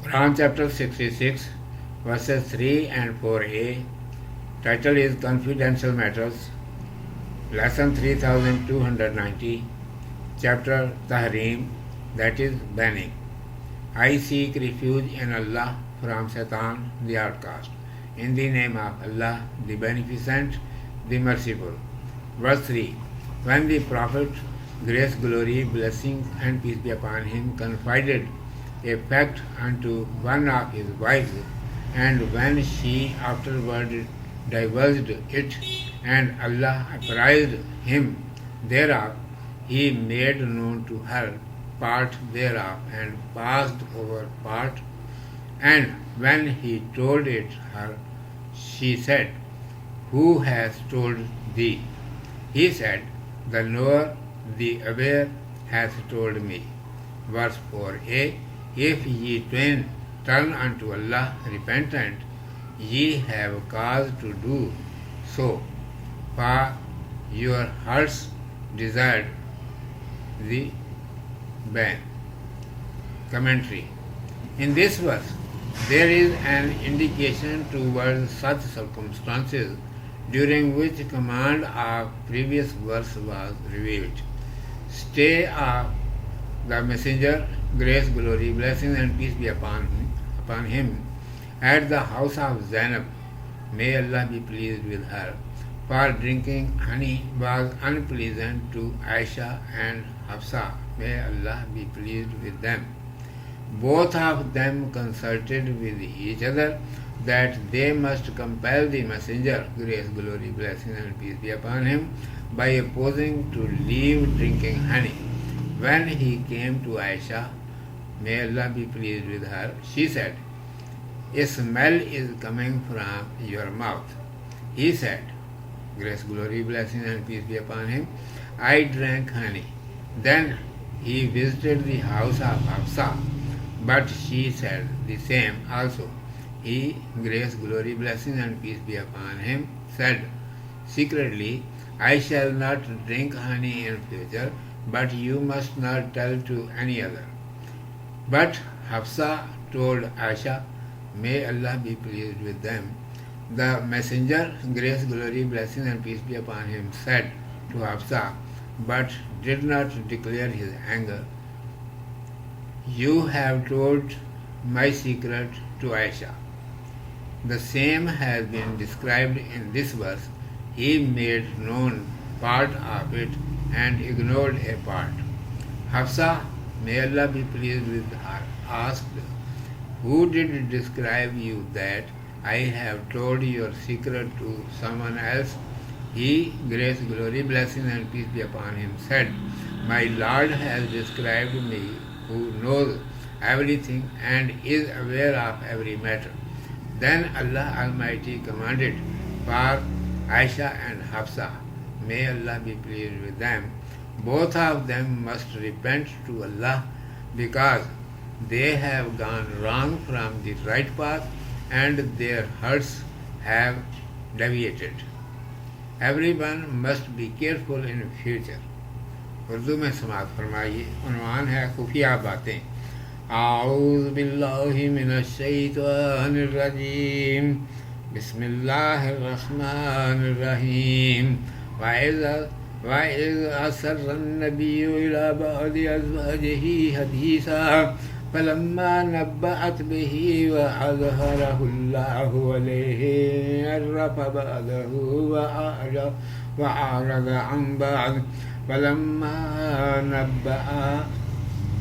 Quran chapter 66, verses 3 and 4a. Title is Confidential Matters. Lesson 3290. Chapter Tahreem, that is banning. I seek refuge in Allah from Satan, the outcast. In the name of Allah, the Beneficent, the Merciful. Verse 3. When the Prophet, grace, glory, blessings, and peace be upon him, confided a fact unto one of his wives, and when she afterward divulged it, and Allah apprised him thereof, he made known to her part thereof, and passed over part. And when he told it her, she said, Who has told thee? He said, The knower, the aware, hath told me. Verse 4a. If ye twain turn unto Allah repentant, ye have cause to do so, for your hearts desired the ban. Commentary. In this verse, there is an indication towards such circumstances during which command of previous verse was revealed. Stay of the messenger, grace, glory, blessings, and peace be upon him, at the house of Zainab, may Allah be pleased with her, for drinking honey was unpleasant to Aisha and Hafsa, may Allah be pleased with them. Both of them consulted with each other that they must compel the messenger, grace, glory, blessings, and peace be upon him, by opposing to leave drinking honey. When he came to Aisha, may Allah be pleased with her, she said, A smell is coming from your mouth. He said, grace, glory, blessings, and peace be upon him, I drank honey. Then he visited the house of Hafsa, but she said the same also. He, grace, glory, blessings, and peace be upon him, said secretly, I shall not drink honey in future, but you must not tell to any other. But Hafsa told Aisha, may Allah be pleased with them. The messenger, grace, glory, blessings, and peace be upon him, said to Hafsa, but did not declare his anger, You have told my secret to Aisha. The same has been described in this verse. He made known part of it and ignored a part. Hafsa, may Allah be pleased with her, asked, Who did describe you that I have told your secret to someone else? He, grace, glory, blessings, and peace be upon him, said, My Lord has described me, who knows everything and is aware of every matter. Then Allah Almighty commanded for Aisha and Hafsa, may Allah be pleased with them, both of them must repent to Allah because they have gone wrong from the right path and their hearts have deviated. Everyone must be careful in future. Urdu میں سماعت فرمائیے. عنوان ہے خفیہ باتیں. اعوذ باللہ من الشیطان الرجیم. بسم اللہ الرحمن الرحیم. وَإِذْ أَسَرَّ النَّبِيُّ إِلَى بَعْضِ أَزْوَاجِهِ حَدِيثًا فَلَمَّا نَبَّأَتْ بِهِ وَأَظْهَرَهُ اللَّهُ عَلَيْهِ عَرَّفَ بَعْضَهُ وَأَعْرَضَ عَنْ بَعْضٍ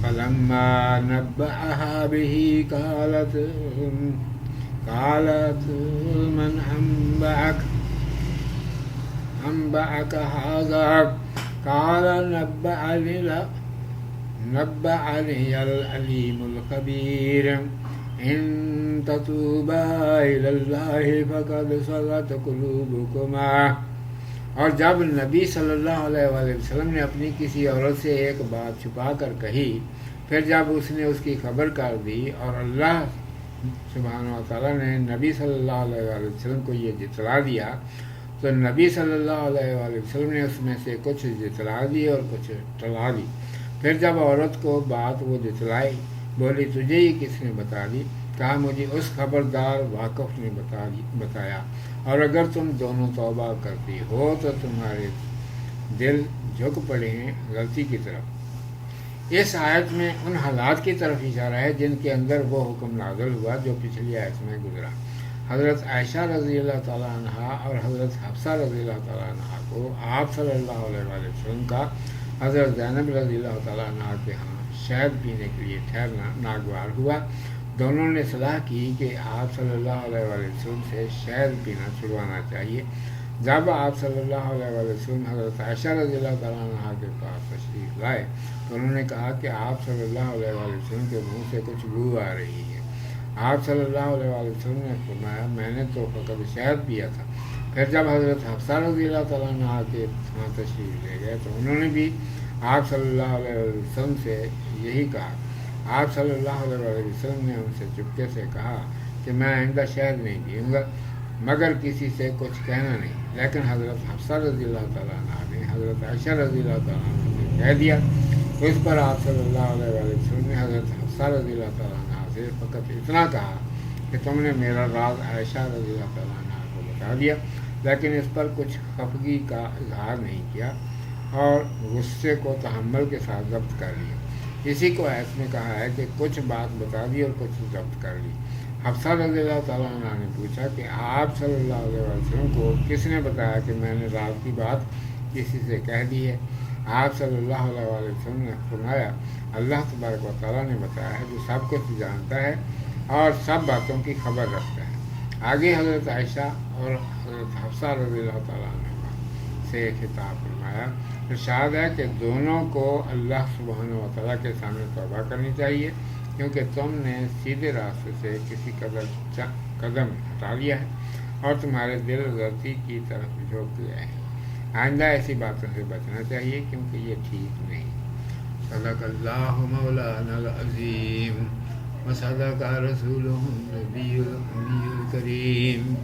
فلما نبأها به قالت من أنبأك هذا قال نبأني العليم الخبير إن تتوبا إلى الله فقد صغت قلوبكما. اور جب نبی صلی اللہ علیہ وآلہ وسلم نے اپنی کسی عورت سے ایک بات چھپا کر کہی، پھر جب اس نے اس کی خبر کر دی اور اللہ سبحانہ و تعالیٰ نے نبی صلی اللہ علیہ وآلہ وسلم کو یہ جتلا دیا، تو نبی صلی اللہ علیہ وآلہ وسلم نے اس میں سے کچھ جتلا دی اور کچھ ٹلا دی. پھر جب عورت کو بات وہ جتلائی بولی تجھے ہی کس نے بتا دی؟ کہا مجھے اس خبردار واقف نے بتایا، اور اگر تم دونوں توبہ کرتی ہو تو تمہارے دل جھک پڑے ہیں غلطی کی طرف۔ اس آیت میں ان حالات کی طرف اشارہ ہے جن کے اندر وہ حکم نازل ہوا جو پچھلی آیت میں گزرا۔ حضرت عائشہ رضی اللہ تعالیٰ عنہ اور حضرت حفصہ رضی اللہ تعالیٰ عنہ کو آپ صلی اللہ علیہ وآلہ وسلم کا حضرت زینب رضی اللہ تعالیٰ عنہ کے ہاں شہد پینے کے لیے ٹھہرنا ناگوار ہوا۔ دونوں نے صلاح کی کہ آپ صلی اللہ علیہ وآلہ وسلم سے شہد پینا چھڑوانا چاہیے۔ جب آپ صلی اللہ علیہ وآلہ وسلم حضرت عائشہ رضی اللہ تعالیٰ عنہ کے پاس تشریف لائے تو انہوں نے کہا کہ آپ صلی اللہ علیہ وآلہ وسلم کے منہ سے کچھ بو آ رہی ہے۔ آپ صلی اللہ علیہ وآلہ وسلم نے فرمایا میں نے تو فقط شہد پیا تھا۔ پھر جب حضرت حفصہ رضی اللہ تعالیٰ عنہ کے وہاں تشریف لے گئے تو انہوں نے بھی آپ صلی اللہ علیہ وسلم سے یہی کہا۔ آپ صلی اللہ علیہ وسلم نے ان سے چپکے سے کہا کہ میں آئندہ شہد نہیں پیوں گا، مگر کسی سے کچھ کہنا نہیں۔ لیکن حضرت حفصہ رضی اللہ تعالیٰ عنہ نے حضرت عائشہ رضی اللہ تعالیٰ عنہ نے کہہ دیا۔ اس پر آپ صلی اللہ علیہ وسلم نے حضرت حفصہ رضی اللہ تعالیٰ عنہ سے فقط اتنا کہا کہ تم نے میرا راز عائشہ رضی اللہ تعالیٰ عنہ کو بتا دیا، لیکن اس پر کچھ خفگی کا اظہار نہیں کیا اور غصے کو تحمل کے ساتھ ضبط کر لیا۔ اسی کو ایس میں کہا ہے کہ کچھ بات بتا دی اور کچھ ضبط کر لی۔ حفصہ رضی اللہ تعالیٰ عنہ نے پوچھا کہ آپ صلی اللہ علیہ وسلم کو کس نے بتایا کہ میں نے راز کی بات کسی سے کہہ دی ہے؟ آپ صلی اللہ علیہ وسلم نے فرمایا اللہ تبارک و تعالیٰ نے بتایا ہے جو سب کچھ جانتا ہے اور سب باتوں کی خبر رکھتا ہے۔ آگے حضرت عائشہ اور حضرت حفصہ رضی اللہ تعالیٰ عنہ سے خطاب فرمایا، ارشاد ہے کہ دونوں کو اللہ سبحانہ و تعالیٰ کے سامنے توبہ کرنی چاہیے، کیونکہ تم نے سیدھے راستے سے کسی قدم ہٹا لیا ہے اور تمہارے دل غلطی کی طرف جھک گئے ہیں۔ آئندہ ایسی باتوں سے بچنا چاہیے کیونکہ یہ ٹھیک نہیں۔ صدق اللہ مولانا العظیم و صدق رسولہ النبی الکریم۔